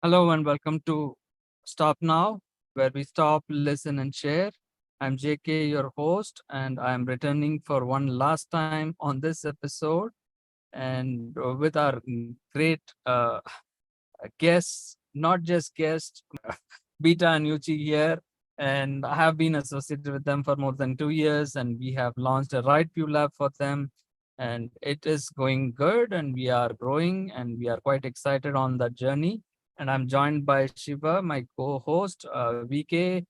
Hello and welcome to Stop Now, where we stop, listen, and share. I'm JK, your host, and I'm returning for one last time on this episode. And with our great guests, not just guests, Beta and Yuchi here. And I have been associated with them for more than 2 years, and we have launched a Right View Lab for them. And it is going good, and we are growing, and we are quite excited on that journey. And I'm joined by Shiva, my co host. VK,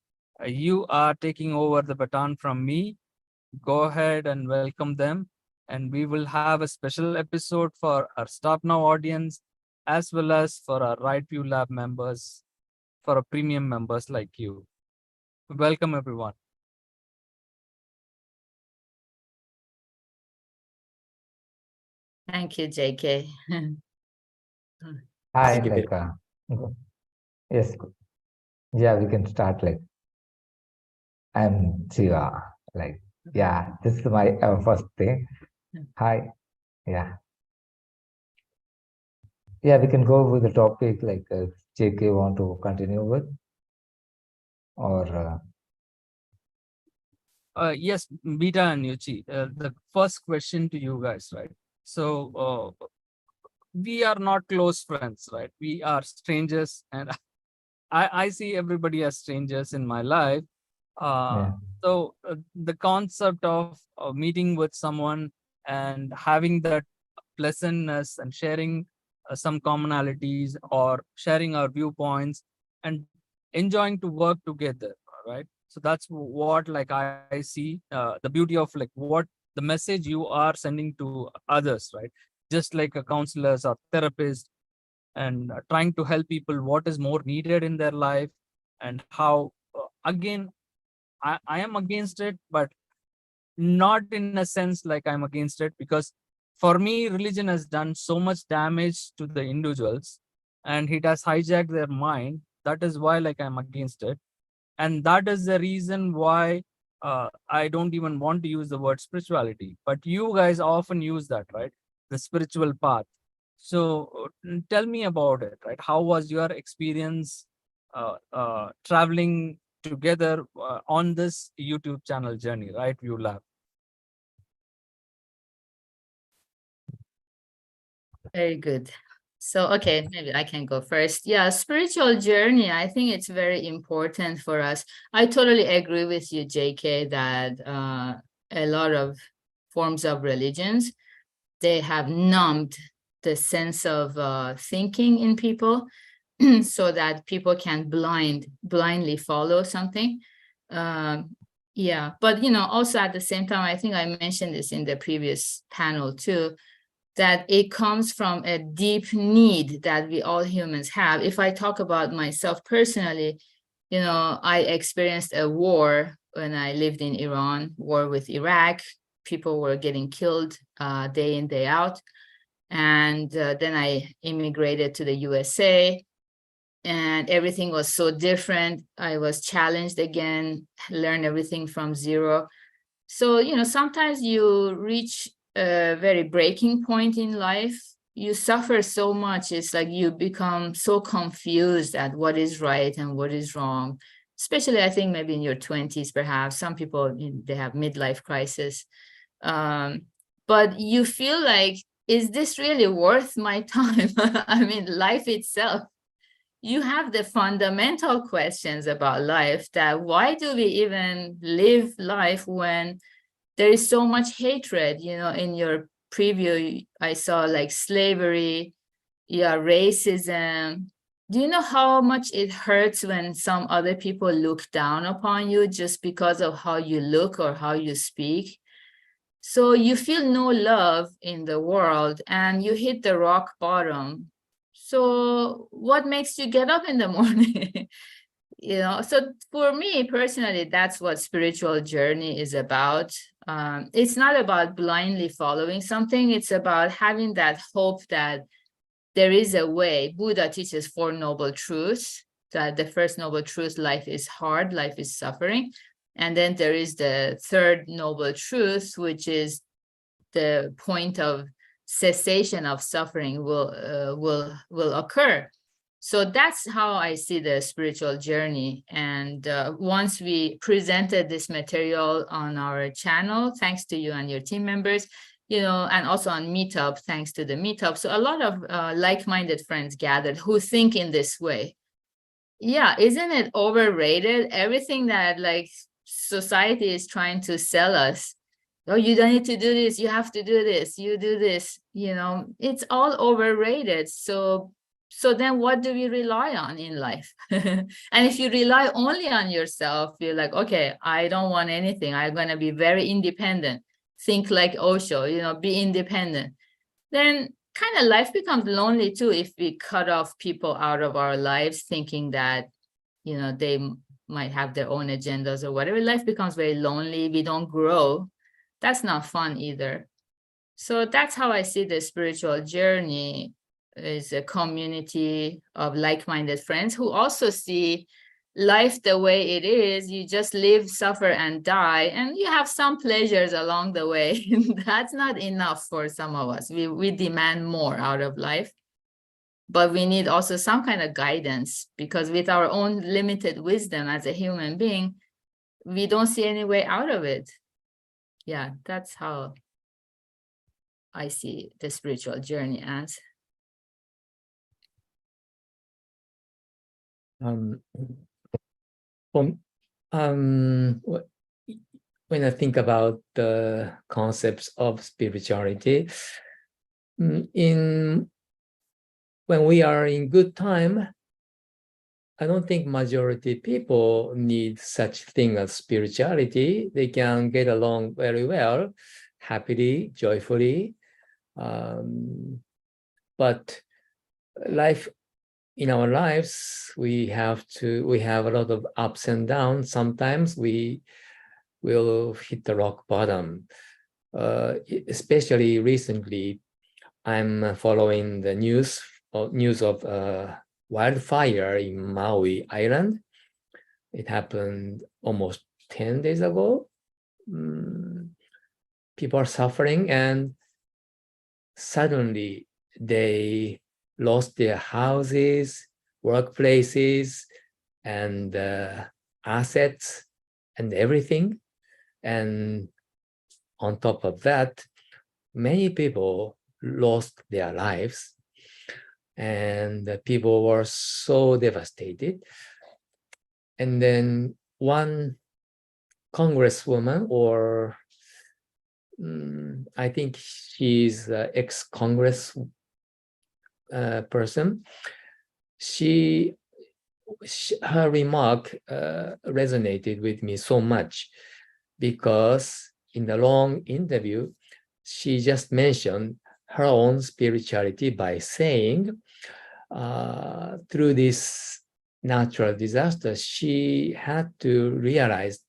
you are taking over the baton from me. Go ahead and welcome them. And we will have a special episode for our Stop Now audience, as well as for our Right View Lab members, for our premium members like you. Welcome, everyone. Thank you, JK. Hi, Thank you very yes, yeah, we can start. I'm Shiva. This is my first thing. Hi, yeah, yeah, we can go with the topic. JK want to continue with, or Yes, Beta and Yuchi, the first question to you guys, right? So, we are not close friends, right? We are strangers, and I see everybody as strangers in my life. yeah, So the concept of meeting with someone and having that pleasantness and sharing some commonalities or sharing our viewpoints and enjoying to work together, right? So that's what like I see the beauty of like what the message you are sending to others, right? Just like a counselors or therapist, and trying to help people what is more needed in their life, and how again I am against it, but not in a sense like I'm against it, because for me, religion has done so much damage to the individuals and it has hijacked their mind. That is why like I'm against it. And that is the reason why I don't even want to use the word spirituality. But you guys often use that, right? The spiritual path. So tell me about it, right? How was your experience traveling together on this YouTube channel journey, right? View Lab. Very good. So, okay, maybe I can go first. Yeah, spiritual journey, I think it's very important for us. I totally agree with you, JK, that a lot of forms of religions, they have numbed the sense of thinking in people so that people can blindly follow something. Yeah, but also at the same time, I think I mentioned this in the previous panel too, that it comes from a deep need that we all humans have. If I talk about myself personally, I experienced a war when I lived in Iran, war with Iraq. People were getting killed day in, day out. And then I immigrated to the USA, and everything was so different. I was challenged again, learn everything from zero. So, sometimes you reach a very breaking point in life. You suffer so much. It's like you become so confused at what is right and what is wrong. Especially, I think maybe in your 20s, perhaps. Some people, they have midlife crisis. But you feel like, is this really worth my time? I mean, life itself. You have the fundamental questions about life, that why do we even live life when there is so much hatred? In your preview, I saw like slavery, racism. Do you know how much it hurts when some other people look down upon you just because of how you look or how you speak? So you feel no love in the world and you hit the rock bottom. So what makes you get up in the morning? So for me personally, that's what spiritual journey is about. It's not about blindly following something. It's about having that hope that there is a way. Buddha teaches 4 noble truths. That the first noble truth, life is hard, life is suffering. And then there is the third noble truth, which is the point of cessation of suffering will occur. So that's how I see the spiritual journey. And once we presented this material on our channel, thanks to you and your team members, you know, and also on Meetup, thanks to the Meetup. So a lot of like-minded friends gathered who think in this way. Yeah, isn't it overrated? Everything that like society is trying to sell us. Oh, you don't need to do this. You have to do this. You do this. You know, it's all overrated. So then what do we rely on in life? And if you rely only on yourself, you're like, okay, I don't want anything. I'm going to be very independent. Think like Osho, you know, be independent. Then kind of life becomes lonely too if we cut off people out of our lives thinking that, you know, they might have their own agendas or whatever. Life becomes very lonely. We don't grow. That's not fun either. So that's how I see the spiritual journey, is a community of like-minded friends who also see life the way it is. You just live, suffer, and die, and you have some pleasures along the way. That's not enough for some of us. We demand more out of life, but we need also some kind of guidance, because with our own limited wisdom as a human being, we don't see any way out of it. Yeah, that's how I see the spiritual journey as. When I think about the concepts of spirituality, when we are in good time, I don't think majority people need such thing as spirituality. They can get along very well, happily, joyfully. But life, in our lives, we have a lot of ups and downs. Sometimes we will hit the rock bottom. Especially recently, I'm following the news of wildfire in Maui Island. It happened almost 10 days ago. People are suffering, and suddenly they lost their houses, workplaces, and assets and everything. And on top of that, many people lost their lives, and the people were so devastated. And then one congresswoman, or I think she's an ex-congress person, her remark resonated with me so much, because in the long interview, she just mentioned her own spirituality by saying, through this natural disaster, she had to realize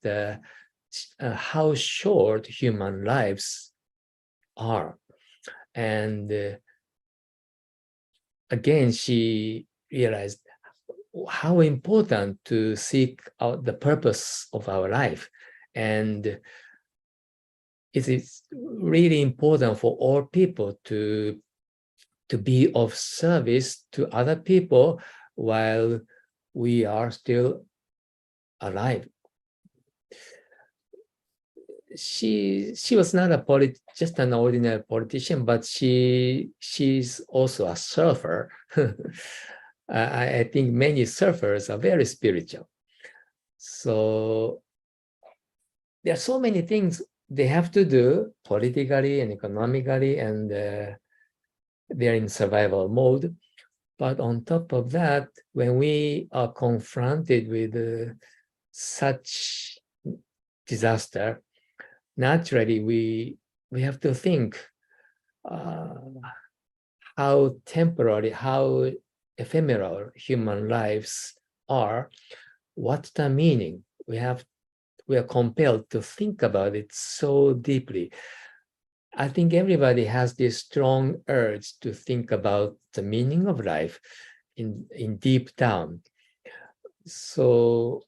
how short human lives are. And again, she realized how important to seek out the purpose of our life. And it is really important for all people to be of service to other people while we are still alive. She was not just an ordinary politician, but she's also a surfer. I think many surfers are very spiritual. So there are so many things they have to do politically and economically, and they're in survival mode. But on top of that, when we are confronted with such disaster, naturally we have to think how temporary, how ephemeral human lives are. What's the meaning? We are compelled to think about it so deeply. I think everybody has this strong urge to think about the meaning of life in deep down. So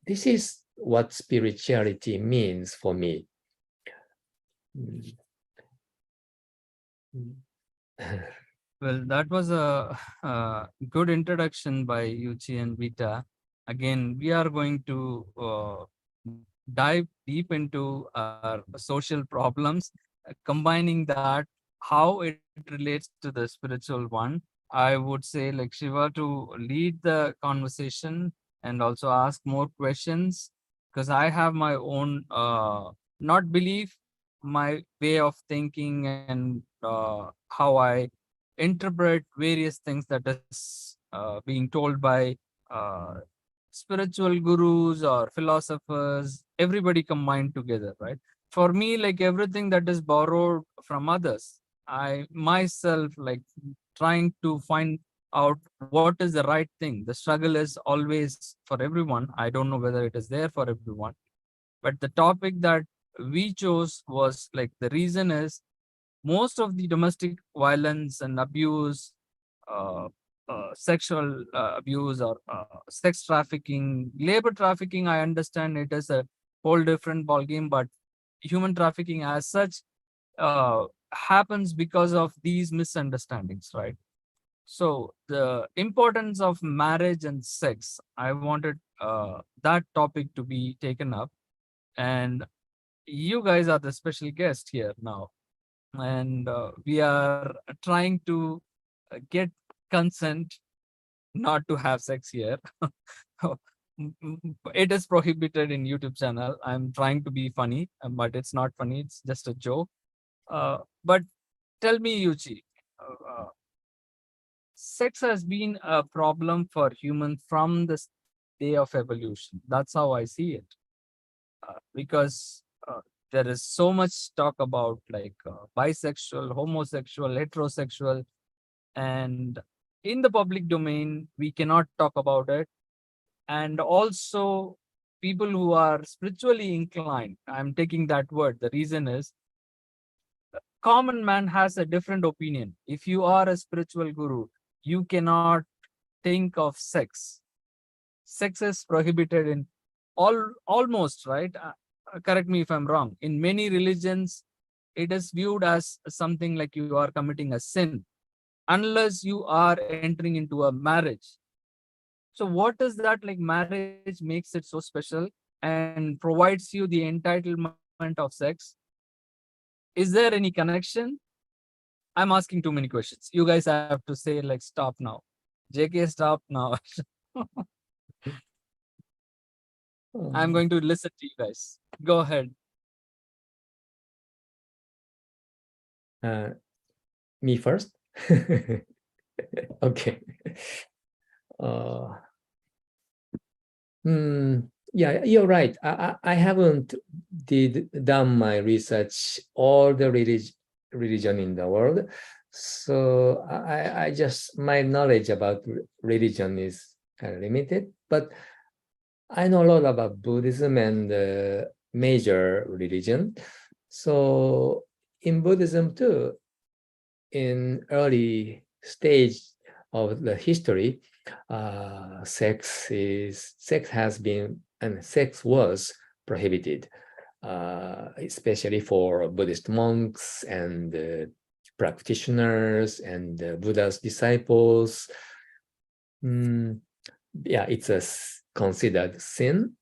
this is what spirituality means for me. Well, that was a, good introduction by Yuchi and Vita. Again, we are going to dive deep into our social problems, combining that, how it relates to the spiritual one. I would say, like Shiva, to lead the conversation and also ask more questions, because I have my own, not belief, my way of thinking, and how I interpret various things that is being told by uh, spiritual gurus or philosophers, everybody combined together, right? For me, like everything that is borrowed from others, I myself like trying to find out what is the right thing. The struggle is always for everyone. I don't know whether it is there for everyone, but the topic that we chose was like, the reason is most of the domestic violence and abuse, uh, sexual abuse, or sex trafficking, labor trafficking, I understand it is a whole different ballgame, but human trafficking as such happens because of these misunderstandings, right? So the importance of marriage and sex, I wanted that topic to be taken up, and you guys are the special guest here now, and we are trying to get consent not to have sex here. It is prohibited in YouTube channel. I'm trying to be funny, but it's not funny. It's just a joke. But tell me, Yuchi, sex has been a problem for humans from the day of evolution. That's how I see it. Because there is so much talk about like bisexual, homosexual, heterosexual, and in the public domain, we cannot talk about it. And also, people who are spiritually inclined, I'm taking that word. The reason is, common man has a different opinion. If you are a spiritual guru, you cannot think of sex. Sex is prohibited in almost, right? Correct me if I'm wrong. In many religions, it is viewed as something like you are committing a sin, unless you are entering into a marriage. So what is that, like marriage makes it so special and provides you the entitlement of sex? Is there any connection? I'm asking too many questions. You guys have to say like, stop now. JK, stop now. I'm going to listen to you guys. Go ahead. Me first? Okay. Yeah, you're right. I haven't done my research all the religion in the world. So I just, my knowledge about religion is kind of limited, but I know a lot about Buddhism and major religion. So in Buddhism too, in early stage of the history, sex has been, and sex was prohibited, especially for Buddhist monks and practitioners and Buddha's disciples. Yeah, it's a considered sin.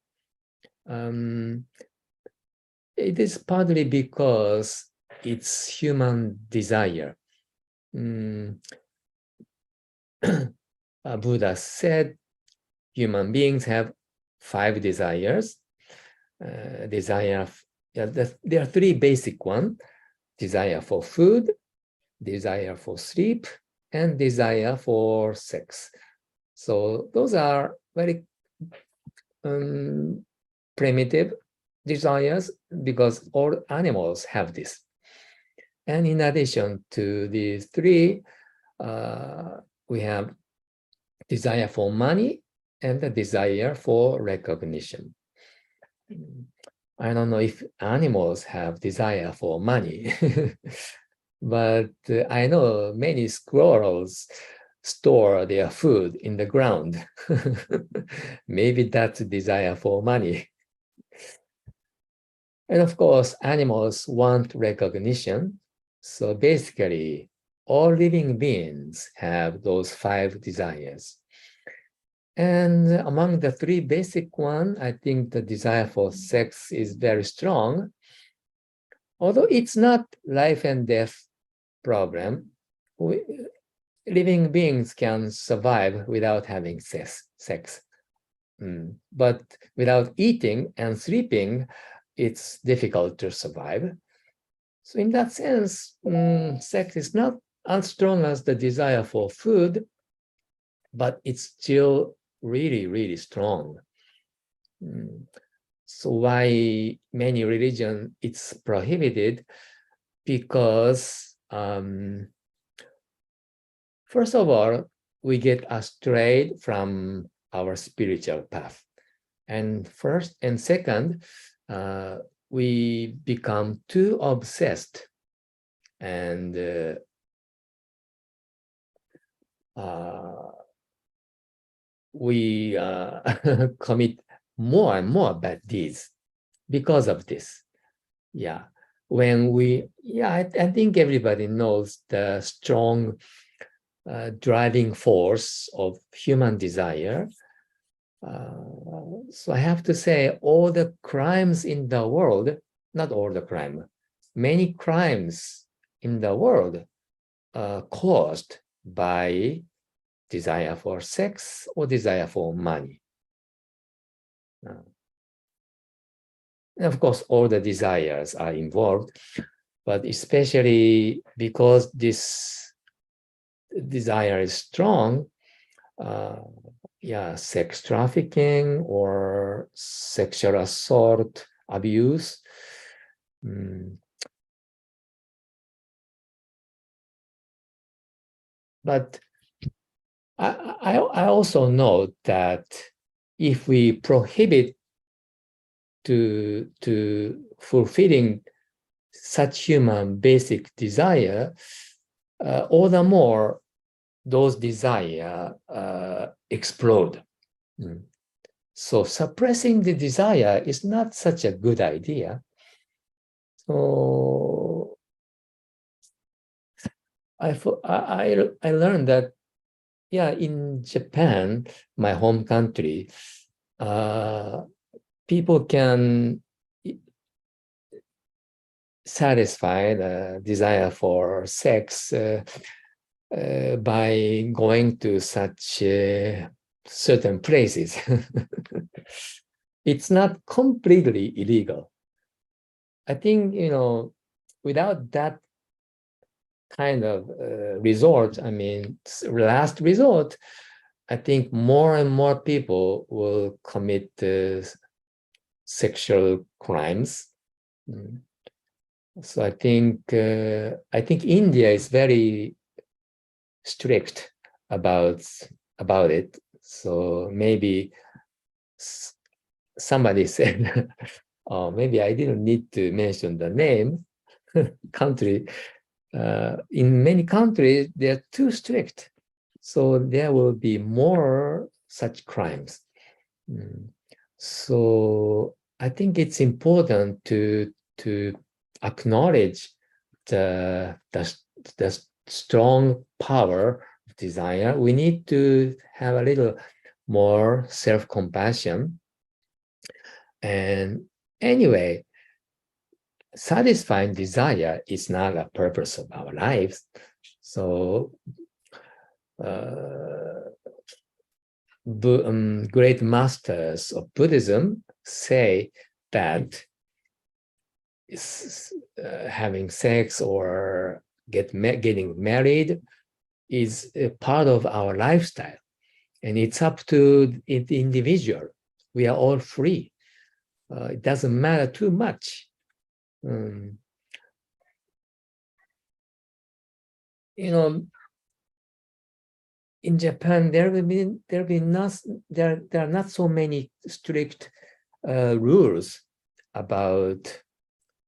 It is partly because it's human desire. Buddha said human beings have 5 desires. There are 3 basic ones: desire for food, desire for sleep, and desire for sex. So those are very primitive desires, because all animals have this. And in addition to these 3, we have desire for money and the desire for recognition. I don't know if animals have desire for money, but I know many squirrels store their food in the ground. Maybe that's desire for money. And of course, animals want recognition. So basically, all living beings have those 5 desires. And among the 3 basic ones, I think the desire for sex is very strong. Although it's not life and death problem, living beings can survive without having sex. But without eating and sleeping, it's difficult to survive. So in that sense, sex is not as strong as the desire for food, but it's still really, really strong. So why many religions it's prohibited? Because first of all, we get astray from our spiritual path. And first and second, we become too obsessed and we commit more and more bad deeds because of this. Yeah, I think everybody knows the strong driving force of human desire. So I have to say, all the crimes in the world, not all the crime, many crimes in the world caused by desire for sex or desire for money. And of course, all the desires are involved, but especially because this desire is strong, sex trafficking or sexual assault, abuse. But I also know that if we prohibit to fulfilling such human basic desire, all the more those desire explode. So suppressing the desire is not such a good idea. So I learned that, in Japan, my home country, people can satisfy the desire for sex by going to such certain places. It's not completely illegal. I think, without that kind of resort, last resort, I think more and more people will commit sexual crimes. So I think India is very strict about it. So maybe somebody said, oh, maybe I didn't need to mention the name, country. In many countries, they're too strict. So there will be more such crimes. So I think it's important to acknowledge the strong power of desire. We need to have a little more self-compassion. And anyway, satisfying desire is not a purpose of our lives. So great masters of Buddhism say that having sex or getting married is a part of our lifestyle, and it's up to the individual. We are all free. It doesn't matter too much. In Japan, there are not so many strict rules about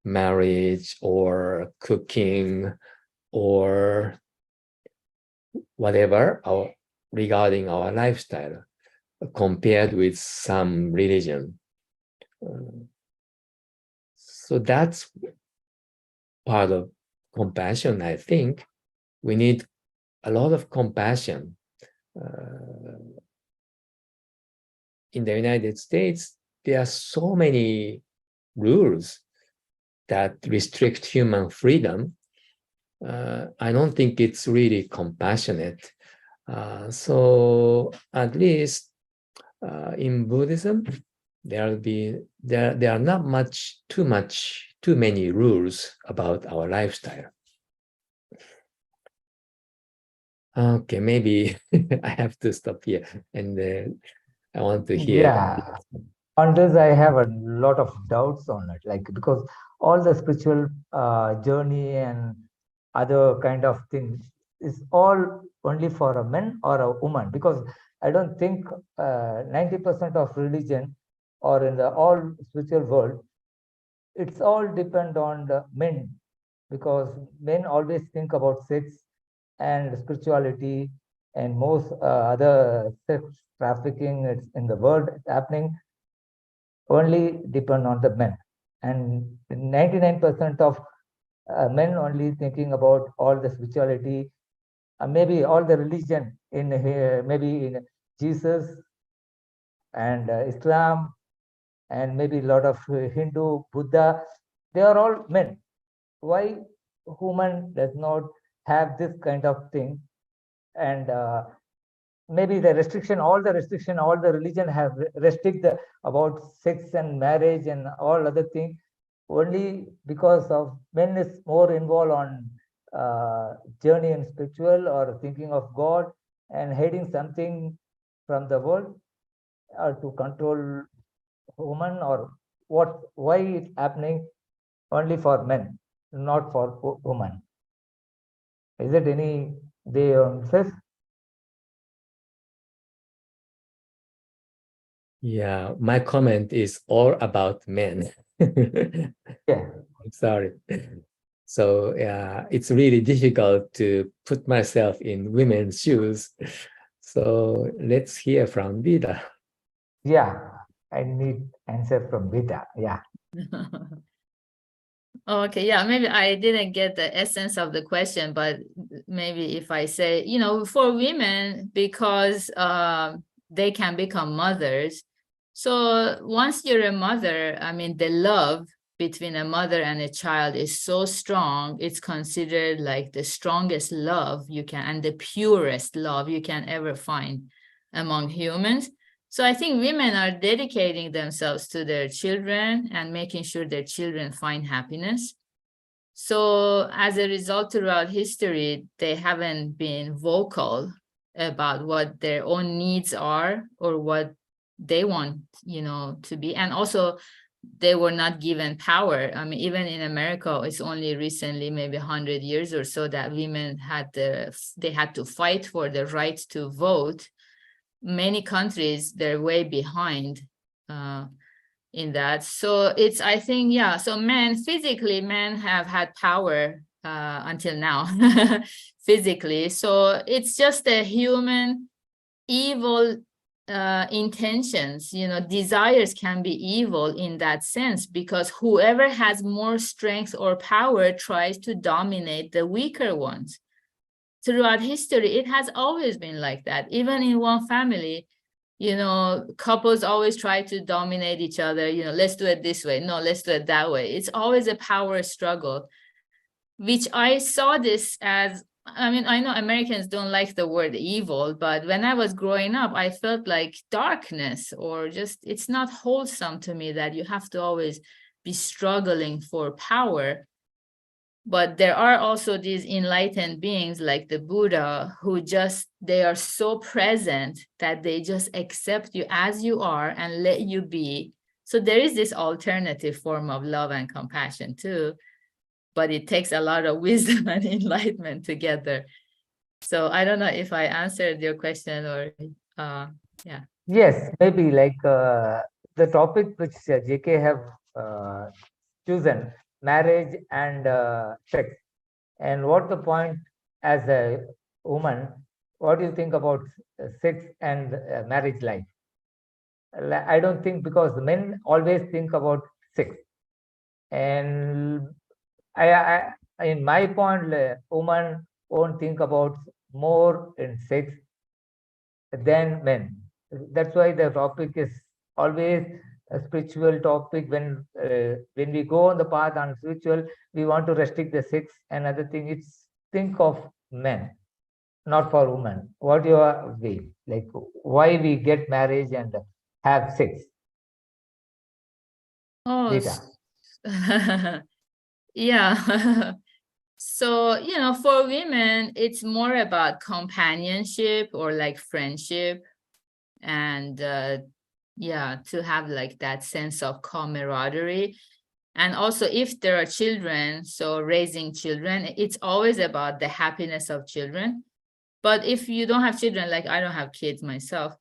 marriage or cooking or whatever regarding our lifestyle compared with some religion. So that's part of compassion, I think. we need a lot of compassion. In the United States, there are so many rules that restrict human freedom. I don't think it's really compassionate. So at least in Buddhism, there are not too many rules about our lifestyle. Okay, maybe I have to stop here, and I want to hear. Yeah, on this I have a lot of doubts on it, like because all the spiritual journey and other kind of things is all only for a man or a woman, because I don't think 90% of religion or in the all spiritual world, it's all depend on the men, because men always think about sex and spirituality, and most other sex trafficking it's in the world happening only depend on the men, and 99% of men only thinking about all the spirituality, maybe all the religion in here, maybe in Jesus and Islam, and maybe a lot of Hindu, Buddha, they are all men. Why woman does not have this kind of thing? And maybe the restriction, all the religion have restrict about sex and marriage and all other things only because of men is more involved on journey and spiritual or thinking of God and hiding something from the world, or to control woman, or what, why it's happening only for men, not for women? Is it any way on this? Yeah, my comment is all about men. Yeah. I'm sorry. So it's really difficult to put myself in women's shoes. So let's hear from Vida. Yeah, I need answer from Vita. Yeah. Okay, yeah, maybe I didn't get the essence of the question, but maybe if I say, you know, for women, because they can become mothers. So once you're a mother, I mean, the love between a mother and a child is so strong, it's considered like the strongest love you can, and the purest love you can ever find among humans. So I think women are dedicating themselves to their children and making sure their children find happiness. So as a result, throughout history, they haven't been vocal about what their own needs are or what they want, you know, to be. And also, they were not given power. I mean, even in America, it's only recently, maybe 100 years or so, that women had they had to fight for the right to vote. Many countries, they're way behind in that. So it's, I think, yeah, so physically, men have had power until now, physically. So it's just a human evil intentions, you know, desires can be evil in that sense, because whoever has more strength or power tries to dominate the weaker ones. Throughout history, it has always been like that. Even in one family, you know, couples always try to dominate each other. You know, let's do it this way. No, let's do it that way. It's always a power struggle, which I saw this as, I mean, I know Americans don't like the word evil, but when I was growing up, I felt like darkness, or just, it's not wholesome to me that you have to always be struggling for power. But there are also these enlightened beings like the Buddha, who just, they are so present that they just accept you as you are and let you be. So there is this alternative form of love and compassion too, but it takes a lot of wisdom and enlightenment together. So I don't know if I answered your question or, yeah. Yes, maybe like the topic which JK have chosen, marriage and sex, and what the point as a woman, what do you think about sex and marriage life? I don't think, because men always think about sex, and I in my point, woman won't think about more in sex than men. That's why the topic is always a spiritual topic. When we go on the path on spiritual, we want to restrict the sex. Another thing, it's think of men, not for women. What your way, like why we get marriage and have sex? Oh, Rita. yeah. So, for women, it's more about companionship or like friendship. And yeah, to have like that sense of camaraderie. And also if there are children, so raising children, it's always about the happiness of children. But if you don't have children, like I don't have kids myself.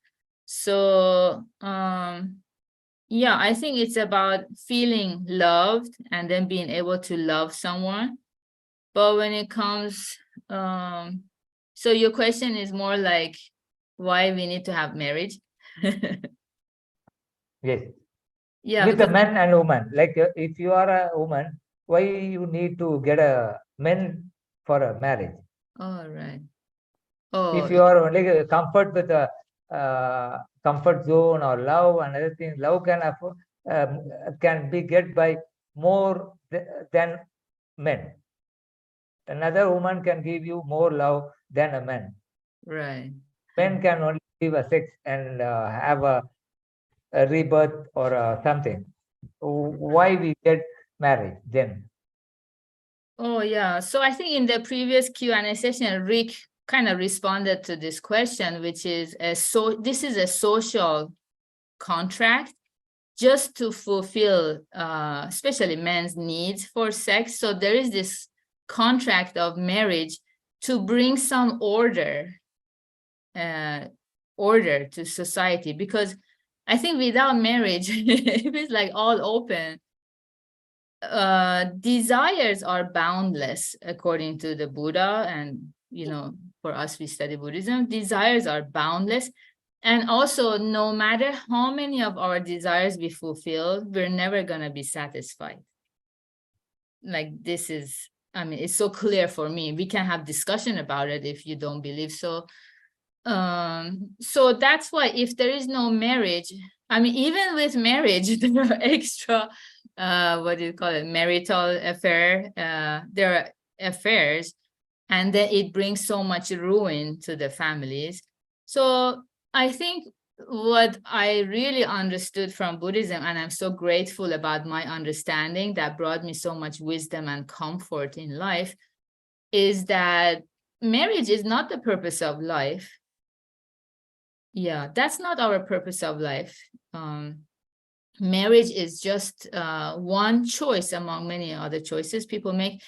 So yeah, I think it's about feeling loved and then being able to love someone. But when it comes, so your question is more like why we need to have marriage? Yes. Yeah, With a because, man and woman, like if you are a woman, why you need to get a men for a marriage? all right. Oh, If you are only comfort with a comfort zone or love and other things, love can be get by more than men. Another woman can give you more love than a man. right. Men can only give a sex and have a rebirth or something. Why we get married then? Oh, yeah. So I think in the previous Q&A session, Rick kind of responded to this question, which is this is a social contract just to fulfill especially men's needs for sex. So there is this contract of marriage to bring some order to society, because I think without marriage, if it's like all open, desires are boundless according to the Buddha. And for us, we study Buddhism, desires are boundless. And also, no matter how many of our desires we fulfill, we're never gonna be satisfied. Like this is, I mean, it's so clear for me. We can have discussion about it if you don't believe so. So that's why if there is no marriage, I mean, even with marriage, there are extra, what do you call it, marital affair, there are affairs, and then it brings so much ruin to the families. So I think what I really understood from Buddhism, and I'm so grateful about my understanding that brought me so much wisdom and comfort in life, is that marriage is not the purpose of life. Yeah, that's not our purpose of life. Marriage is just one choice among many other choices people make.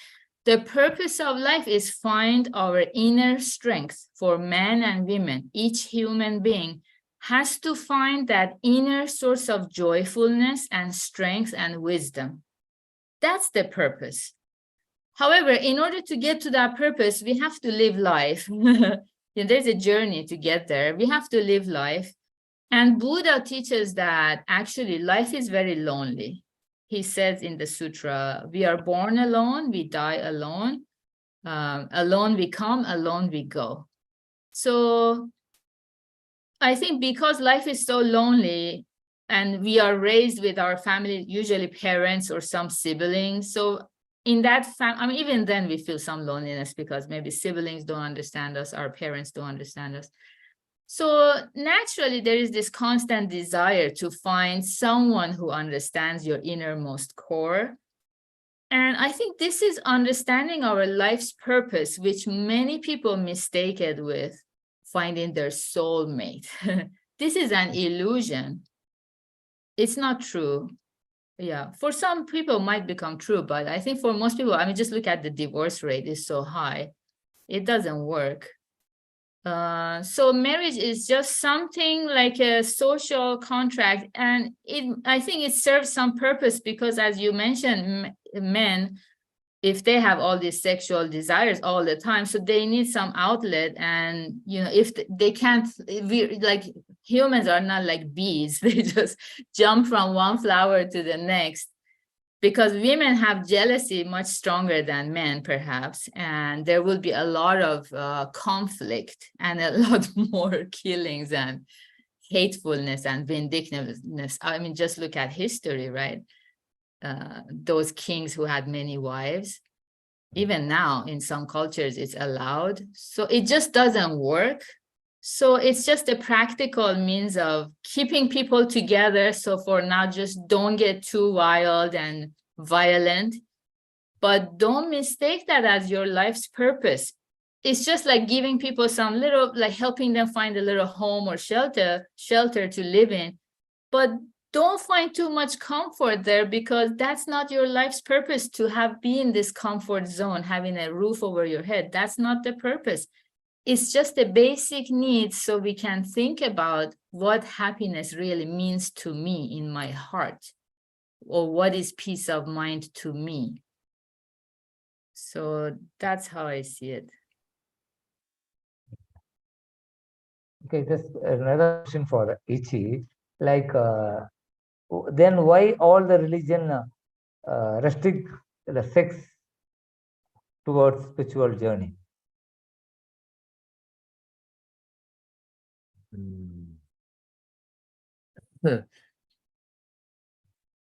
The purpose of life is find our inner strength. For men and women, each human being has to find that inner source of joyfulness and strength and wisdom. That's the purpose. However, in order to get to that purpose, we have to live life. There's a journey to get there. We have to live life. And Buddha teaches that actually life is very lonely. He says in the sutra, we are born alone, we die alone, alone we come, alone we go. So I think because life is so lonely and we are raised with our family, usually parents or some siblings. So in that I mean, even then we feel some loneliness because maybe siblings don't understand us, our parents don't understand us. So naturally, there is this constant desire to find someone who understands your innermost core. And I think this is understanding our life's purpose, which many people mistake it with finding their soulmate. This is an illusion. It's not true. Yeah, for some people it might become true, but I think for most people, I mean, just look at the divorce rate is so high. It doesn't work. So marriage is just something like a social contract, and I think it serves some purpose because, as you mentioned, men, if they have all these sexual desires all the time, so they need some outlet. And if they can't, like humans are not like bees, they just jump from one flower to the next. because women have jealousy much stronger than men, perhaps, and there will be a lot of conflict and a lot more killings and hatefulness and vindictiveness. I mean, just look at history, right? Those kings who had many wives. Even now, in some cultures, it's allowed. So it just doesn't work. So it's just a practical means of keeping people together. So for now, just don't get too wild and violent, but don't mistake that as your life's purpose. It's just like giving people some little, like helping them find a little home or shelter to live in. But don't find too much comfort there, because that's not your life's purpose to be in this comfort zone, having a roof over your head. That's not the purpose. It's just a basic need so we can think about what happiness really means to me in my heart, or what is peace of mind to me. So that's how I see it. Okay, just another question for Ichi. Like, then why all the religion restrict the sex towards spiritual journey?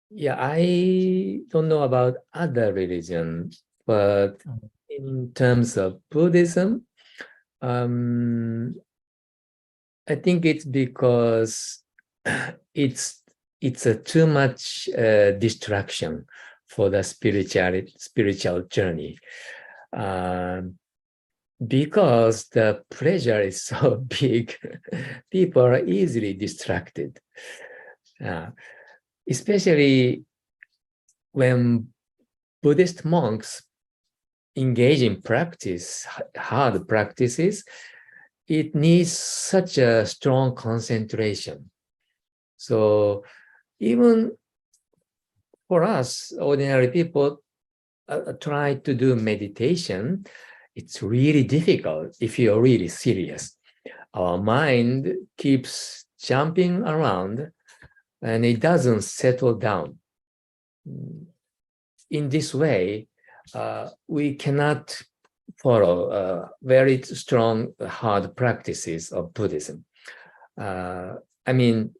Yeah, I don't know about other religions, but in terms of Buddhism, I think it's because it's a too much distraction for the spiritual journey, because the pleasure is so big. People are easily distracted, especially when Buddhist monks engage in practice, hard practices. It needs such a strong concentration. So even for us, ordinary people, try to do meditation, it's really difficult if you're really serious. Our mind keeps jumping around and it doesn't settle down. In this way, we cannot follow very strong, hard practices of Buddhism. I mean,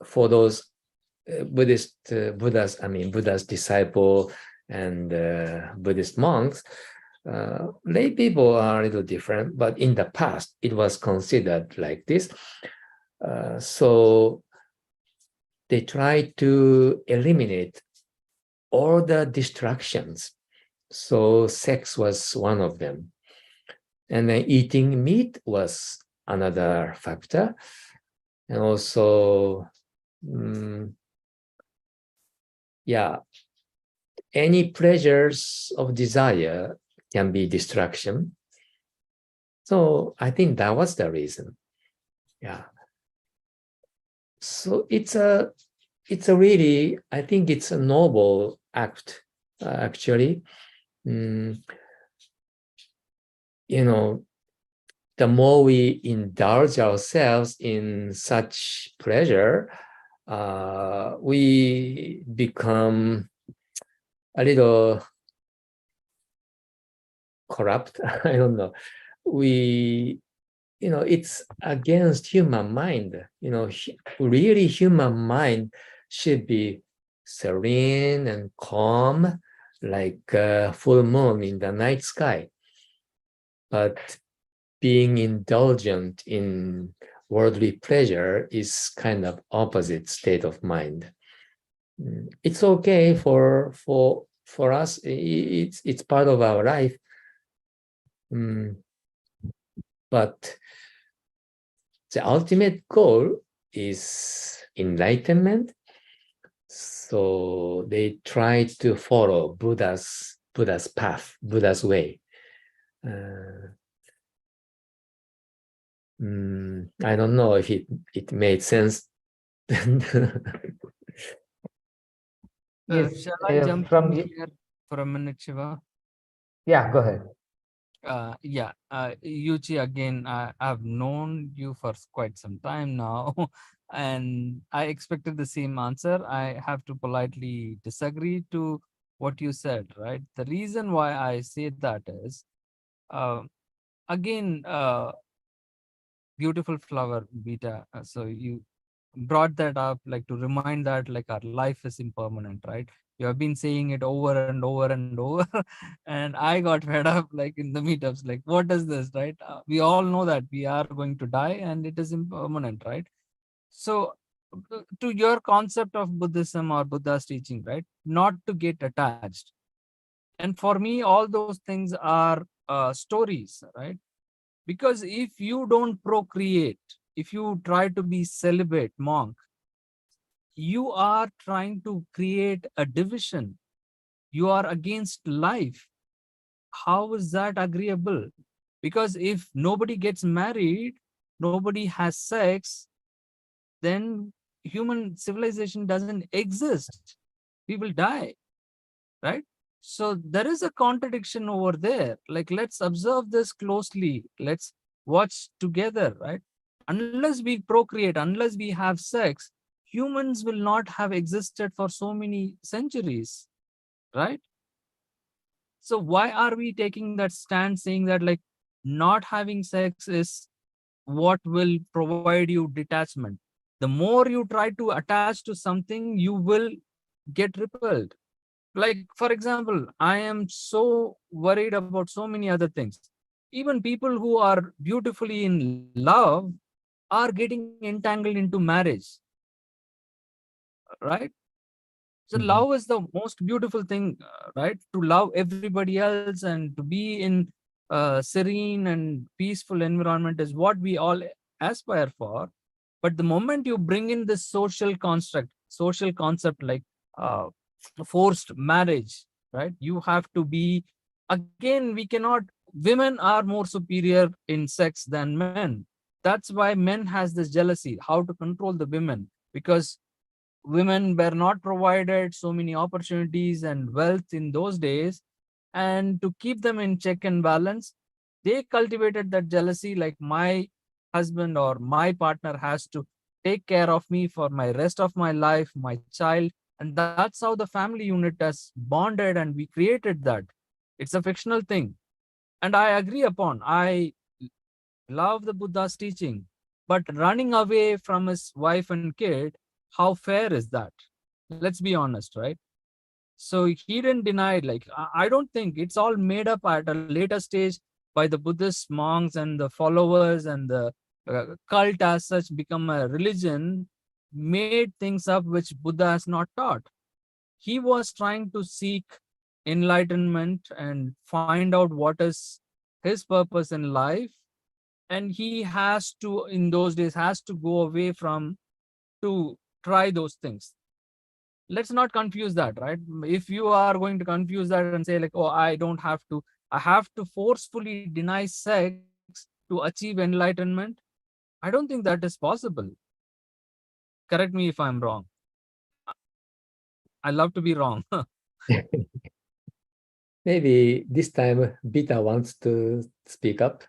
for those Buddha's disciple and Buddhist monks, lay people are a little different, but in the past, it was considered like this. So they try to eliminate all the distractions. So sex was one of them. And then eating meat was another factor. And also, any pleasures of desire can be distraction. So I think that was the reason. Yeah. So it's a really, I think it's a noble act, actually. You know, the more we indulge ourselves in such pleasure, we become a little corrupt. I don't know. It's against human mind. Really human mind should be serene and calm, like a full moon in the night sky. But being indulgent in worldly pleasure is kind of opposite state of mind. It's okay for us. It's part of our life. But the ultimate goal is enlightenment. So they try to follow Buddha's path, Buddha's way. I don't know if it made sense. Yes, Shall I jump from in here for a minute, Shiva? Yeah, go ahead. Yuchi, again, I've known you for quite some time now, and I expected the same answer. I have to politely disagree to what you said, right? The reason why I say that is, uh, again, beautiful flower, Beta. So you brought that up, like to remind that like our life is impermanent, right? You have been saying it over and over and over, and I got fed up like in the meetups, like what is this, right? We all know that we are going to die and it is impermanent, right? So to your concept of Buddhism or Buddha's teaching, right? Not to get attached. And for me, all those things are stories, right? Because if you don't procreate, if you try to be celibate monk, you are trying to create a division. You are against life. How is that agreeable? Because if nobody gets married, nobody has sex, then human civilization doesn't exist. We will die, right? So there is a contradiction over there. Like, let's observe this closely. Let's watch together, right? Unless we procreate, unless we have sex, humans will not have existed for so many centuries, right? So why are we taking that stand saying that like not having sex is what will provide you detachment? The more you try to attach to something, you will get repelled. Like, for example, I am so worried about so many other things. Even people who are beautifully in love are getting entangled into marriage, right? So Mhm. love is the most beautiful thing, right? To love everybody else and to be in serene and peaceful environment is what we all aspire for. But the moment you bring in this social construct, social concept like uh, forced marriage, right? You have to be, again, we cannot, women are more superior in sex than men. That's why men has this jealousy, how to control the women, because women were not provided so many opportunities and wealth in those days. And to keep them in check and balance, they cultivated that jealousy, like my husband or my partner has to take care of me for my rest of my life, my child. And that's how the family unit has bonded, and we created that. It's a fictional thing. And I agree upon, I love the Buddha's teaching, but running away from his wife and kid, how fair is that? Let's be honest, right? So he didn't deny it. Like, I don't think it's all made up at a later stage by the Buddhist monks and the followers, and the cult as such become a religion, made things up which Buddha has not taught. He was trying to seek enlightenment and find out what is his purpose in life, and he has to, in those days, has to go away from to try those things. Let's not confuse that, right? If you are going to confuse that and say like, oh, I don't have to, I have to forcefully deny sex to achieve enlightenment, I don't think that is possible. Correct me if I'm wrong. I love to be wrong. Maybe this time Bita wants to speak up.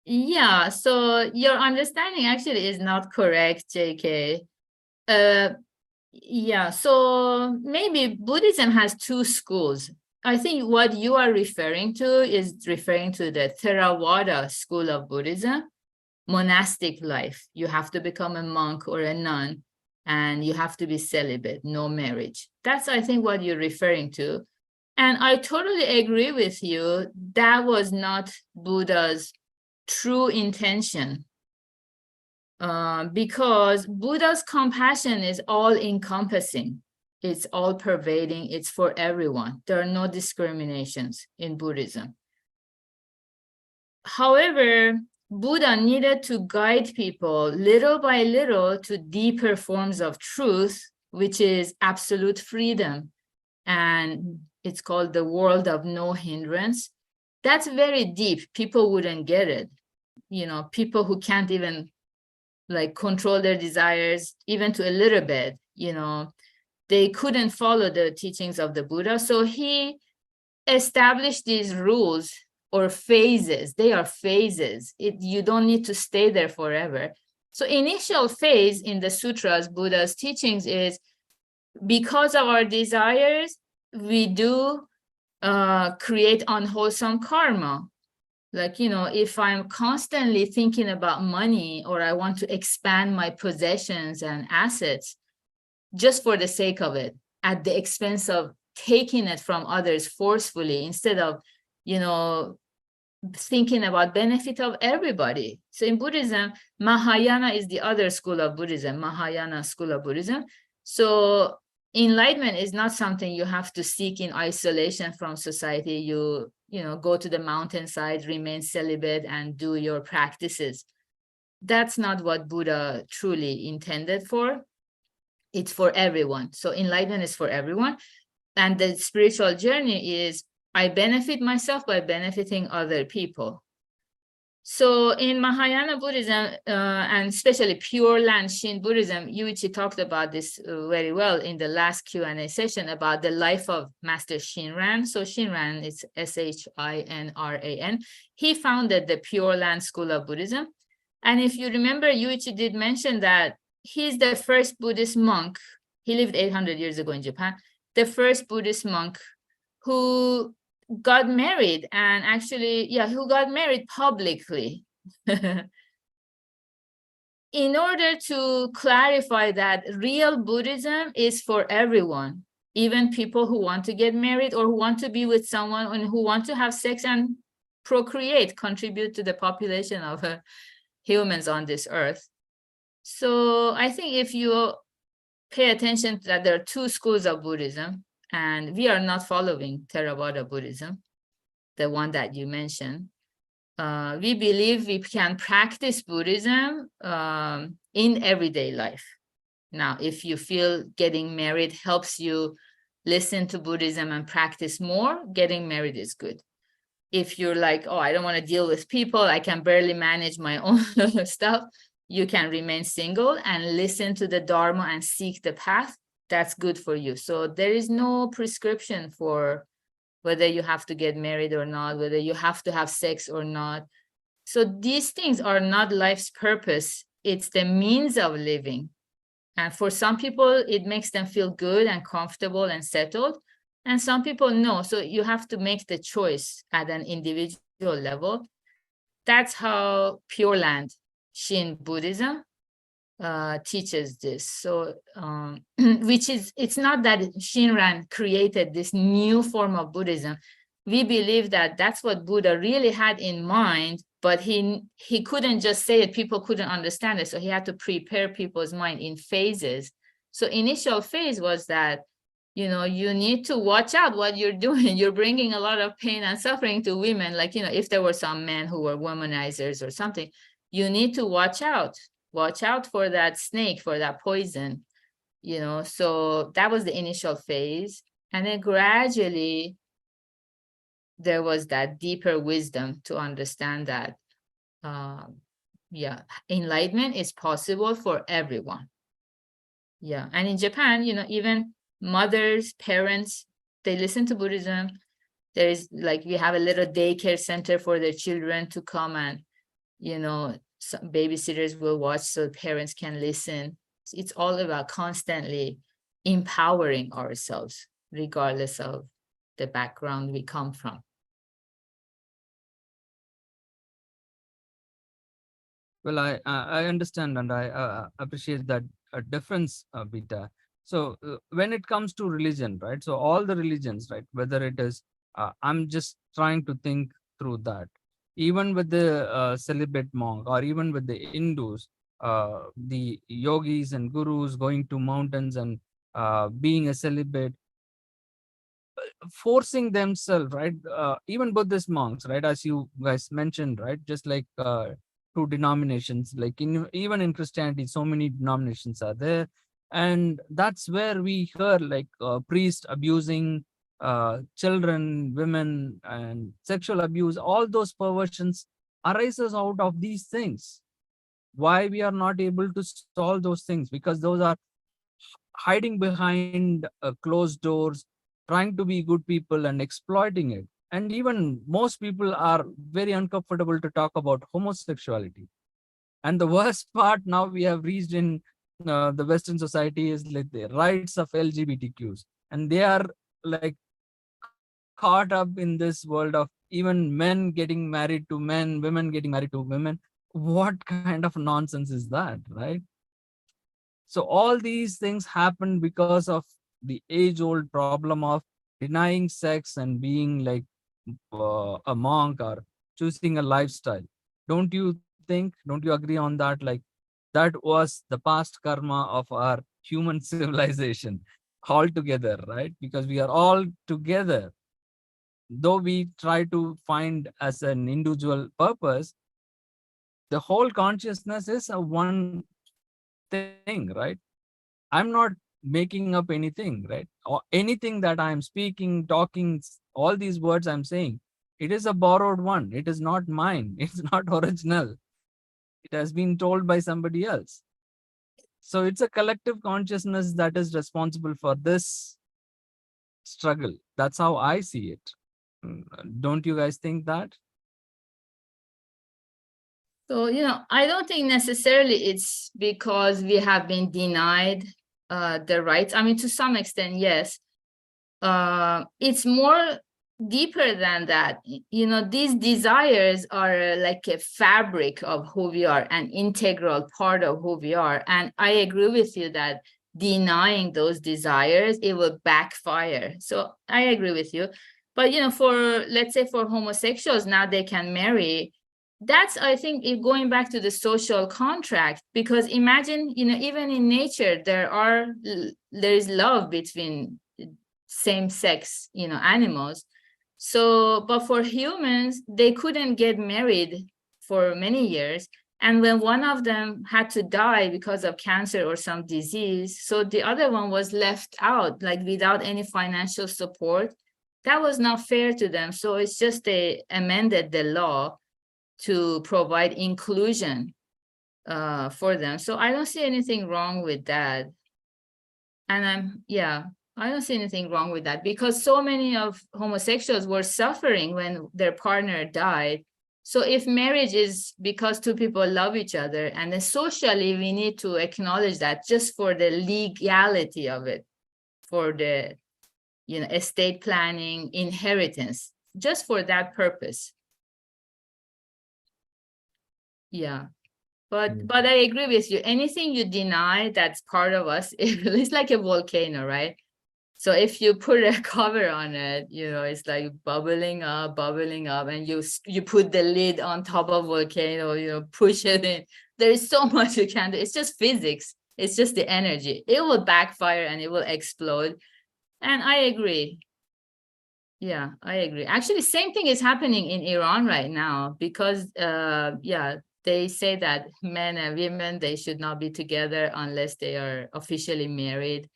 Yeah, so your understanding actually is not correct, JK. Yeah, so maybe Buddhism has two schools. I think what you are referring to is referring to the Theravada school of Buddhism, monastic life. You have to become a monk or a nun, and you have to be celibate, no marriage. That's, I think, what you're referring to. And I totally agree with you. That was not Buddha's true intention. Because Buddha's compassion is all encompassing. It's all pervading. It's for everyone. There are no discriminations in Buddhism. However, Buddha needed to guide people little by little to deeper forms of truth, which is absolute freedom. And it's called the world of no hindrance. That's very deep. People wouldn't get it. You know, people who can't even like control their desires, even to a little bit, you know, they couldn't follow the teachings of the Buddha. So he establish these rules or phases. They are phases. You don't need to stay there forever. So initial phase in the sutras, Buddha's teachings is because of our desires, we do create unwholesome karma. Like, if I'm constantly thinking about money or I want to expand my possessions and assets just for the sake of it, at the expense of taking it from others forcefully, instead of, thinking about benefit of everybody. So in Buddhism, Mahayana is the other school of Buddhism, Mahayana school of Buddhism. So enlightenment is not something you have to seek in isolation from society. You go to the mountainside, remain celibate, and do your practices. That's not what Buddha truly intended for. It's for everyone. So enlightenment is for everyone. And the spiritual journey is I benefit myself by benefiting other people. So in Mahayana Buddhism, and especially Pure Land Shin Buddhism, Yuichi talked about this very well in the last Q&A session about the life of Master Shinran. So Shinran is Shinran. He founded the Pure Land School of Buddhism. And if you remember, Yuichi did mention that he's the first Buddhist monk. He lived 800 years ago in Japan. The first Buddhist monk who got married, and actually, who got married publicly. In order to clarify that real Buddhism is for everyone, even people who want to get married or who want to be with someone and who want to have sex and procreate, contribute to the population of humans on this earth. So I think if you pay attention to that, there are two schools of Buddhism, and we are not following Theravada Buddhism, the one that you mentioned. We believe we can practice Buddhism in everyday life. Now, if you feel getting married helps you listen to Buddhism and practice more, getting married is good. If you're like, oh, I don't want to deal with people, I can barely manage my own stuff, you can remain single and listen to the Dharma and seek the path. That's good for you. So there is no prescription for whether you have to get married or not, whether you have to have sex or not. So these things are not life's purpose. It's the means of living. And for some people, it makes them feel good and comfortable and settled. And some people, no. So you have to make the choice at an individual level. That's how Pure Land Shin Buddhism teaches this. So it's not that Shinran created this new form of Buddhism. We believe that that's what Buddha really had in mind, but he couldn't just say it, people couldn't understand it, so he had to prepare people's mind in phases. So initial phase was that you need to watch out what you're doing. You're bringing a lot of pain and suffering to women. Like, if there were some men who were womanizers or something, you need to watch out for that snake, for that poison, so that was the initial phase. And then gradually there was that deeper wisdom to understand that, enlightenment is possible for everyone. And in Japan, even mothers, parents, they listen to Buddhism. There is we have a little daycare center for their children to come, and, some babysitters will watch so parents can listen. It's all about constantly empowering ourselves, regardless of the background we come from. Well, I understand, and I appreciate that difference, Bita. So when it comes to religion, right? So all the religions, right? Whether it is, I'm just trying to think through that. Even with the celibate monk, or even with the Hindus, the yogis and gurus going to mountains and being a celibate, forcing themselves, right? Even Buddhist monks, right? As you guys mentioned, right? Just like two denominations, like even in Christianity, so many denominations are there. And that's where we hear priests abusing children, women, and sexual abuse. All those perversions arises out of these things. Why we are not able to solve those things? Because those are hiding behind closed doors, trying to be good people and exploiting it. And even most people are very uncomfortable to talk about homosexuality. And the worst part now we have reached in the Western society is like the rights of LGBTQs. And they are like caught up in this world of even men getting married to men, women getting married to women. What kind of nonsense is that, right? So all these things happen because of the age-old problem of denying sex and being like a monk or choosing a lifestyle. Don't you think, don't you agree on that? Like that was the past karma of our human civilization altogether, right? Because we are all together. Though we try to find as an individual purpose, the whole consciousness is a one thing, right? I'm not making up anything, right? Or anything that I'm speaking, talking, all these words I'm saying, it is a borrowed one. It is not mine. It's not original. It has been told by somebody else. So it's a collective consciousness that is responsible for this struggle. That's how I see it. Don't you guys think that? So, I don't think necessarily it's because we have been denied the rights. I mean, to some extent, yes. It's more deeper than that. These desires are like a fabric of who we are, an integral part of who we are. And I agree with you that denying those desires, it will backfire. So I agree with you. But, let's say for homosexuals, now they can marry. That's, I think, going back to the social contract, because imagine, even in nature, there is love between same-sex, animals. So, but for humans, they couldn't get married for many years. And when one of them had to die because of cancer or some disease, so the other one was left out, like without any financial support. That was not fair to them. So it's just they amended the law to provide inclusion for them. So I don't see anything wrong with that. And I don't see anything wrong with that, because so many of homosexuals were suffering when their partner died. So if marriage is because two people love each other, and then socially we need to acknowledge that just for the legality of it, for the estate planning, inheritance, just for that purpose. Yeah. But I agree with you. Anything you deny that's part of us, it's like a volcano, right? So if you put a cover on it, it's like bubbling up, and you put the lid on top of volcano, push it in. There is so much you can do. It's just physics. It's just the energy. It will backfire and it will explode. And I agree. Yeah, I agree. Actually, same thing is happening in Iran right now, because they say that men and women, they should not be together unless they are officially married.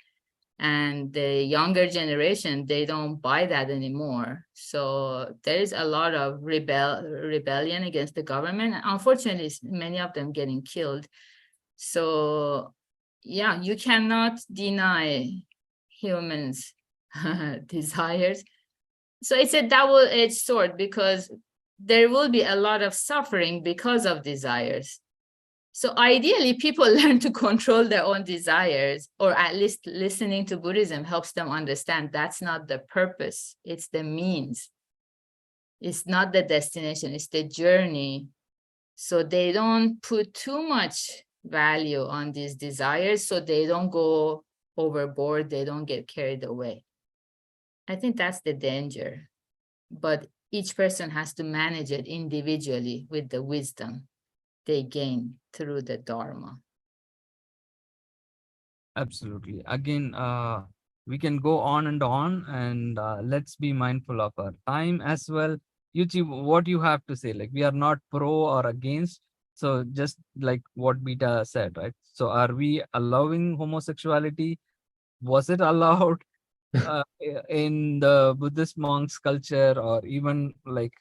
And the younger generation, they don't buy that anymore. So there is a lot of rebellion against the government. Unfortunately, many of them getting killed. So yeah, you cannot deny humans' desires. So it's a double-edged sword, because there will be a lot of suffering because of desires. So ideally, people learn to control their own desires, or at least listening to Buddhism helps them understand that's not the purpose. It's the means. It's not the destination. It's the journey. So they don't put too much value on these desires, so they don't go overboard. They don't get carried away. I think that's the danger. But each person has to manage it individually with the wisdom they gain through the Dharma. Absolutely. Again, we can go on, and let's be mindful of our time as well. Yuchi, what you have to say? Like, we are not pro or against. So just like what Beta said, right? So are we allowing homosexuality? Was it allowed in the Buddhist monks culture, or even like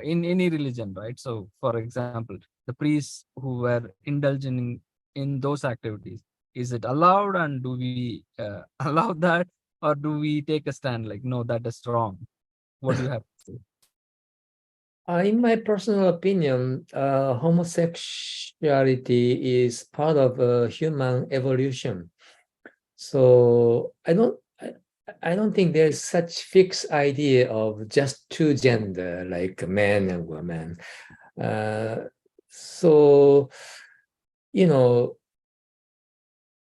in any religion, right? So for example, the priests who were indulging in those activities, is it allowed, and do we allow that, or do we take a stand like, no, that is wrong? What do you have to say? In my personal opinion, homosexuality is part of human evolution. So I don't think there's such fixed idea of just two gender, like man and woman. So, you know,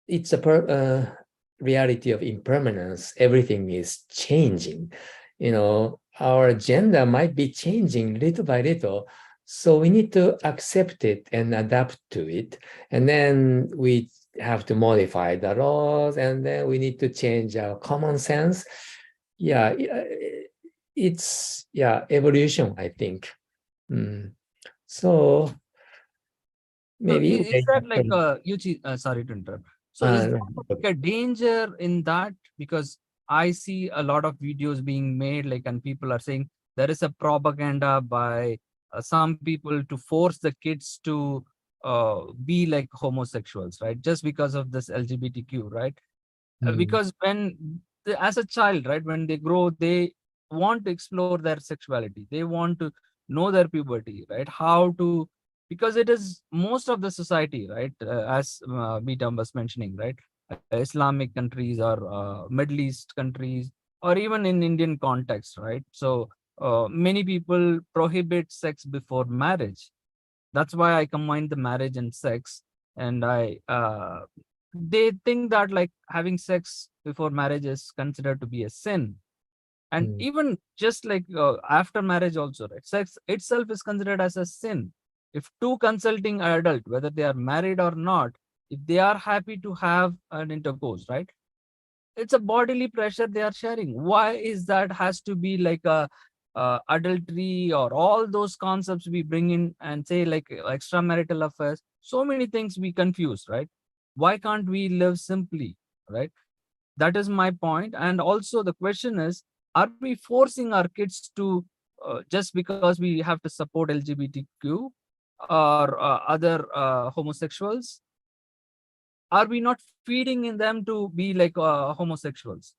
it's a reality of impermanence. Everything is changing. You know, our gender might be changing little by little. So we need to accept it and adapt to it. And then we have to modify the laws, and then we need to change our common sense. Yeah, it's evolution, I think. So So maybe is that like Yuchi, sorry to interrupt. So is no, there like a danger in that? Because I see a lot of videos being made, like, and people are saying there is a propaganda by some people to force the kids to be like homosexuals, right? Just because of this LGBTQ, right? Because as a child, right, when they grow, they want to explore their sexuality. They want to know their puberty, right? How to, because it is most of the society, right? As Beatam was mentioning, right? Islamic countries or Middle East countries, or even in Indian context, right? So many people prohibit sex before marriage. That's why I combine the marriage and sex. And they think that like having sex before marriage is considered to be a sin. And even just like after marriage also, right? Sex itself is considered as a sin. If two consulting adult, whether they are married or not, if they are happy to have an intercourse, right? It's a bodily pressure they are sharing. Why is that has to be like a adultery or all those concepts we bring in and say like extramarital affairs? So many things we confuse, right? Why can't we live simply, right? That is my point. And also the question is, are we forcing our kids to just because we have to support LGBTQ or other homosexuals, are we not feeding in them to be like homosexuals?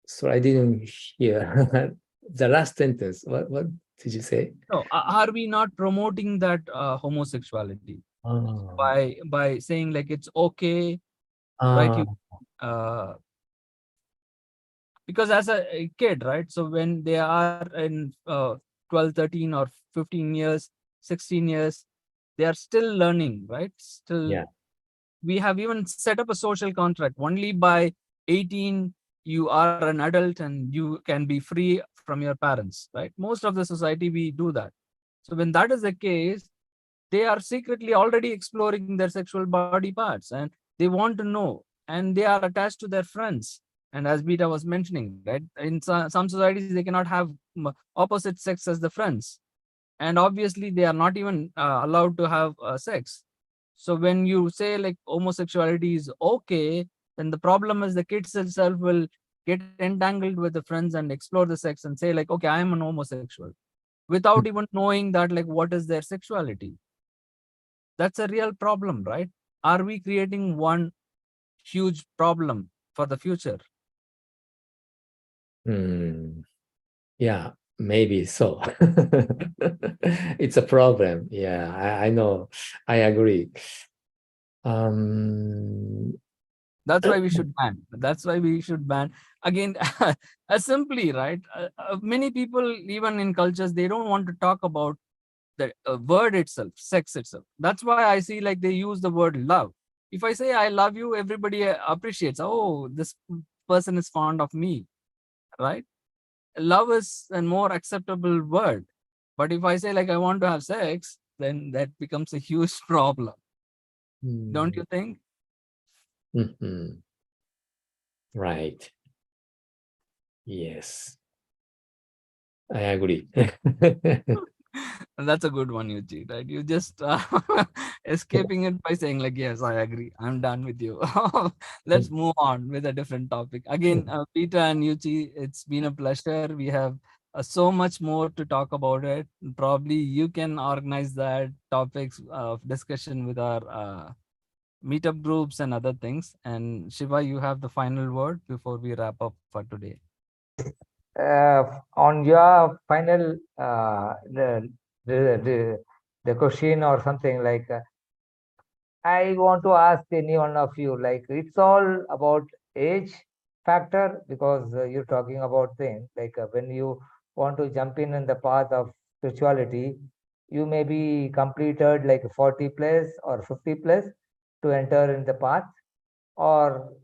So I didn't hear the last sentence. What did you say? No, are we not promoting that homosexuality Oh, by saying like it's okay, right? You uh, because as a kid, right? So when they are in 12, 13 or 15 years, 16 years, they are still learning, right? Still, yeah. we have even set up a social contract. Only by 18, you are an adult and you can be free from your parents, right? Most of the society, we do that. So when that is the case, they are secretly already exploring their sexual body parts and they want to know, and they are attached to their friends. And as Beta was mentioning, right, in some societies, they cannot have opposite sex as the friends. And obviously, they are not even allowed to have sex. So when you say like homosexuality is okay, then the problem is the kids itself will get entangled with the friends and explore the sex and say like, okay, I am an homosexual, without even knowing that like what is their sexuality. That's a real problem, right? Are we creating one huge problem for the future? Yeah, maybe so. It's a problem. Yeah, I know. I agree. That's why we should ban. That's why we should ban. Again, simply, right? Many people, even in cultures, they don't want to talk about the word itself, sex itself. That's why I see like they use the word love. If I say I love you, everybody appreciates. Oh, this person is fond of me, right? Love is a more acceptable word. But if I say like I want to have sex, then that becomes a huge problem. Don't you think? Right. Yes, I agree. That's a good one, Yuji, right? You just escaping it by saying like, yes, I agree. I'm done with you. Let's move on with a different topic. Again, Peter and Yuji, it's been a pleasure. We have so much more to talk about it. Probably you can organize that topics of discussion with our meetup groups and other things. And Shiva, you have the final word before we wrap up for today. Yes. On your final the, the question or something like I want to ask any one of you, like it's all about age factor because you're talking about things like when you want to jump in the path of spirituality, you may be completed like 40 plus or 50 plus to enter in the path, or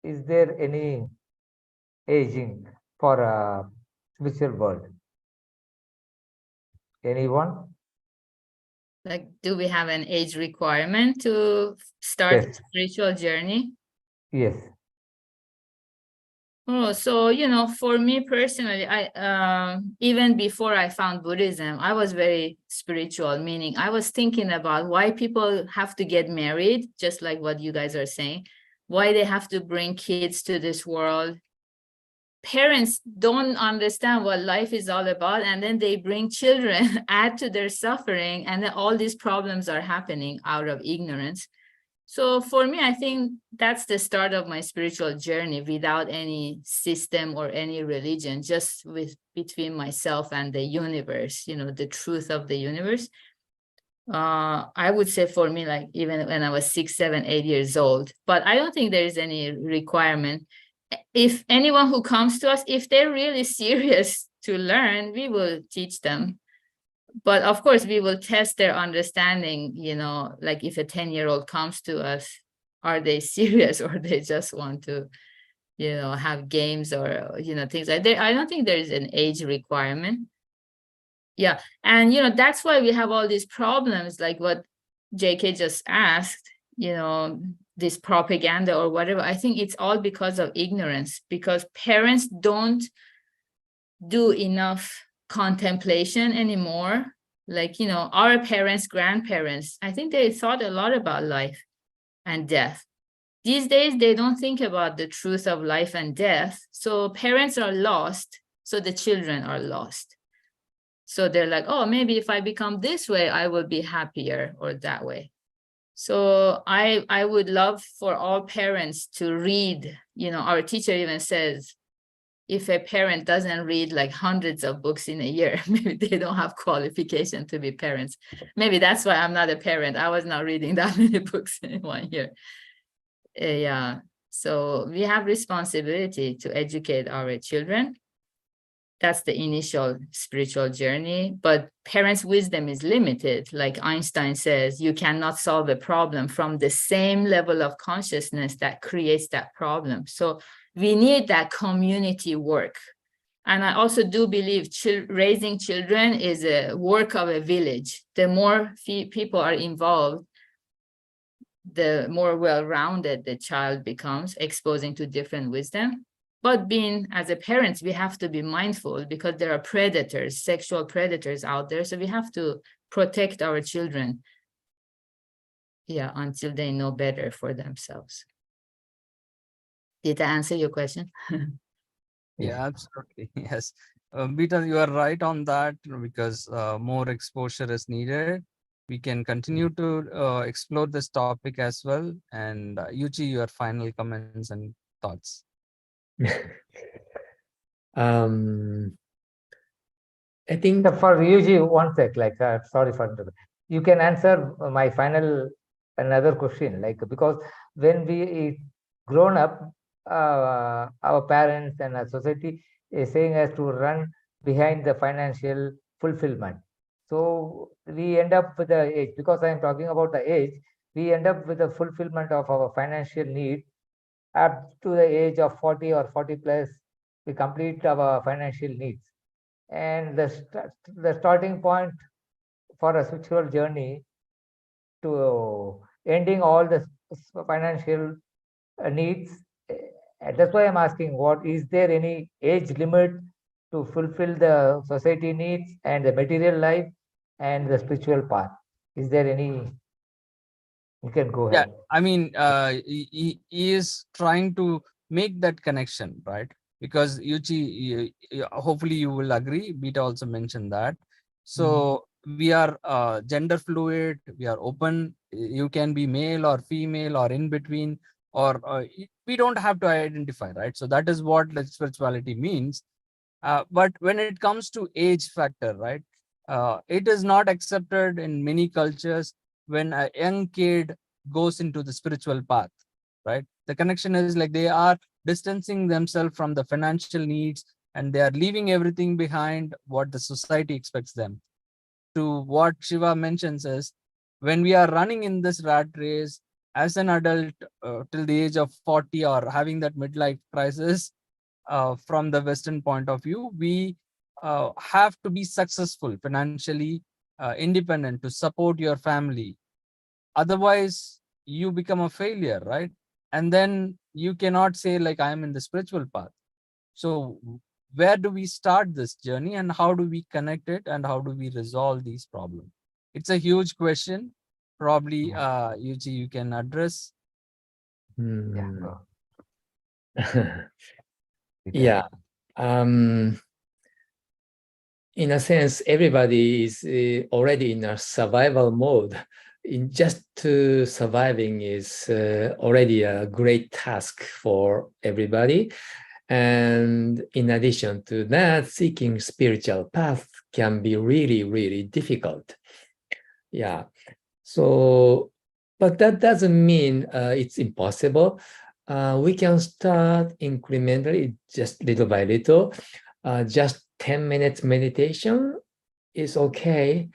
is there any aging for a spiritual world? Anyone? Like, do we have an age requirement to start Yes. spiritual journey? Yes. Oh, so for me personally, I even before I found Buddhism, I was very spiritual, meaning I was thinking about why people have to get married, just like what you guys are saying, why they have to bring kids to this world. Parents don't understand what life is all about, and then they bring children, add to their suffering, and then all these problems are happening out of ignorance. So for me, I think that's the start of my spiritual journey without any system or any religion, just between myself and the universe, the truth of the universe. I would say for me, like even when I was 6, 7, 8 years old, but I don't think there is any requirement. If anyone who comes to us, if they're really serious to learn, we will teach them. But of course, we will test their understanding, like if a 10-year-old comes to us, are they serious or they just want to, have games or, things like that. I don't think there is an age requirement. Yeah. And, that's why we have all these problems, like what JK just asked, this propaganda or whatever. I think it's all because of ignorance, because parents don't do enough contemplation anymore. Like, our parents, grandparents, I think they thought a lot about life and death. These days, they don't think about the truth of life and death. So parents are lost, so the children are lost. So they're like, oh, maybe if I become this way, I will be happier, or that way. So I would love for all parents to read, our teacher even says, if a parent doesn't read like hundreds of books in a year, maybe they don't have qualification to be parents. Maybe that's why I'm not a parent. I was not reading that many books in 1 year. Yeah. So we have responsibility to educate our children. That's the initial spiritual journey, but parents' wisdom is limited. Like Einstein says, you cannot solve a problem from the same level of consciousness that creates that problem. So we need that community work. And I also do believe raising children is a work of a village. The more people are involved, the more well-rounded the child becomes, exposing to different wisdom. But being as a parent, we have to be mindful because there are predators, sexual predators out there. So we have to protect our children, until they know better for themselves. Did I answer your question? Yeah, absolutely. Yes. Beta, you are right on that because more exposure is needed. We can continue to explore this topic as well. And Yuji, your final comments and thoughts. I think For UG, one sec, like, sorry for you can answer my final another question, like, because when we grown up, our parents and our society is saying us to run behind the financial fulfillment. So we end up with the age, because I am talking about the age, we end up with the fulfillment of our financial need up to the age of 40 or 40 plus, we complete our financial needs. And the starting point for a spiritual journey to ending all the financial needs. That's why I'm asking, what is there any age limit to fulfill the society needs and the material life and the spiritual path? Is there any? You can go Yeah, ahead. I mean, he is trying to make that connection, right? Because Yuchi, hopefully you will agree. Beta also mentioned that. So we are gender fluid, we are open. You can be male or female or in between, or we don't have to identify, right? So that is what like spirituality means. But when it comes to age factor, right, it is not accepted in many cultures when a young kid goes into the spiritual path, right? The connection is like they are distancing themselves from the financial needs, and they are leaving everything behind what the society expects them. To what Shiva mentions is, when we are running in this rat race as an adult till the age of 40 or having that midlife crisis, from the Western point of view, we have to be successful financially, independent to support your family. Otherwise, you become a failure, right? And then you cannot say like I am in the spiritual path. So where do we start this journey, and how do we connect it, and how do we resolve these problems? It's a huge question. Probably, Yuji, you can address. Yeah. Hmm. go. Yeah. In a sense, everybody is already in a survival mode. In just surviving is already a great task for everybody. And in addition to that, seeking spiritual path can be really, really difficult. Yeah. So, but that doesn't mean it's impossible. We can start incrementally, just little by little. Just 10 minutes meditation is okay.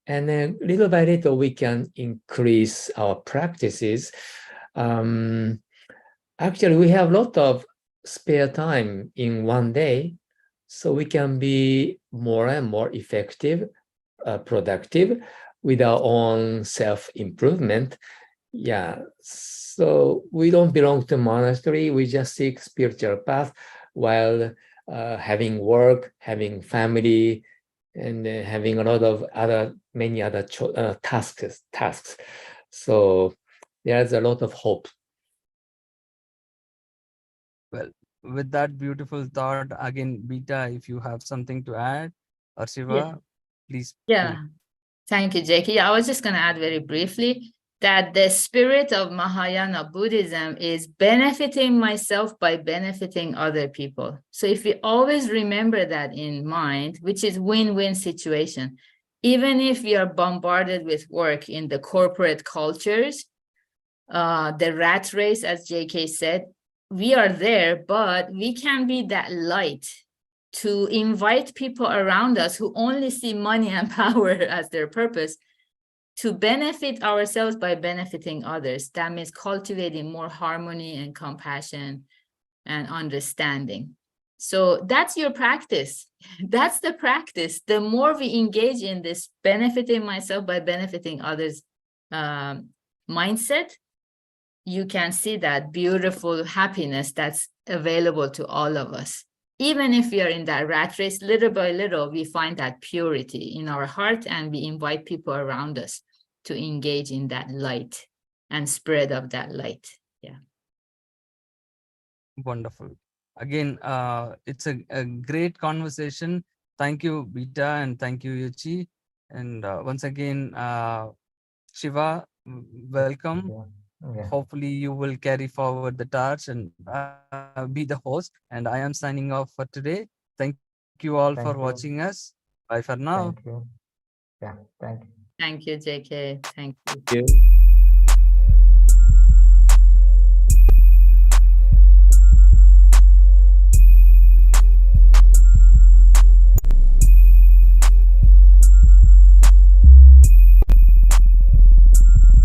And then little by little, we can increase our practices. Actually, we have a lot of spare time in one day, so we can be more and more effective, productive with our own self-improvement. Yeah, so we don't belong to monastery. We just seek spiritual path while having work, having family, and having a lot of many other tasks. So there's a lot of hope. Well, with that beautiful thought, again, Beta, if you have something to add, or Shiva, please. Yeah. Thank you, Jackie. I was just going to add very briefly that the spirit of Mahayana Buddhism is benefiting myself by benefiting other people. So if we always remember that in mind, which is win-win situation, even if we are bombarded with work in the corporate cultures, the rat race, as JK said, we are there, but we can be that light to invite people around us who only see money and power as their purpose to benefit ourselves by benefiting others. That means cultivating more harmony and compassion and understanding. So that's your practice. That's the practice. The more we engage in this benefiting myself by benefiting others mindset, you can see that beautiful happiness that's available to all of us. Even if we are in that rat race, little by little, we find that purity in our heart, and we invite people around us to engage in that light and spread of that light. Yeah. Wonderful. Again, it's a great conversation. Thank you, Beta, and thank you, Yuchi. And once again, Shiva, welcome. Yeah. Hopefully you will carry forward the torch and be the host. And I am signing off for today. Thank you all for Thank you. watching us. Bye for now. Thank you. Yeah. Thank you. Thank you, JK. Thank you. Thank you.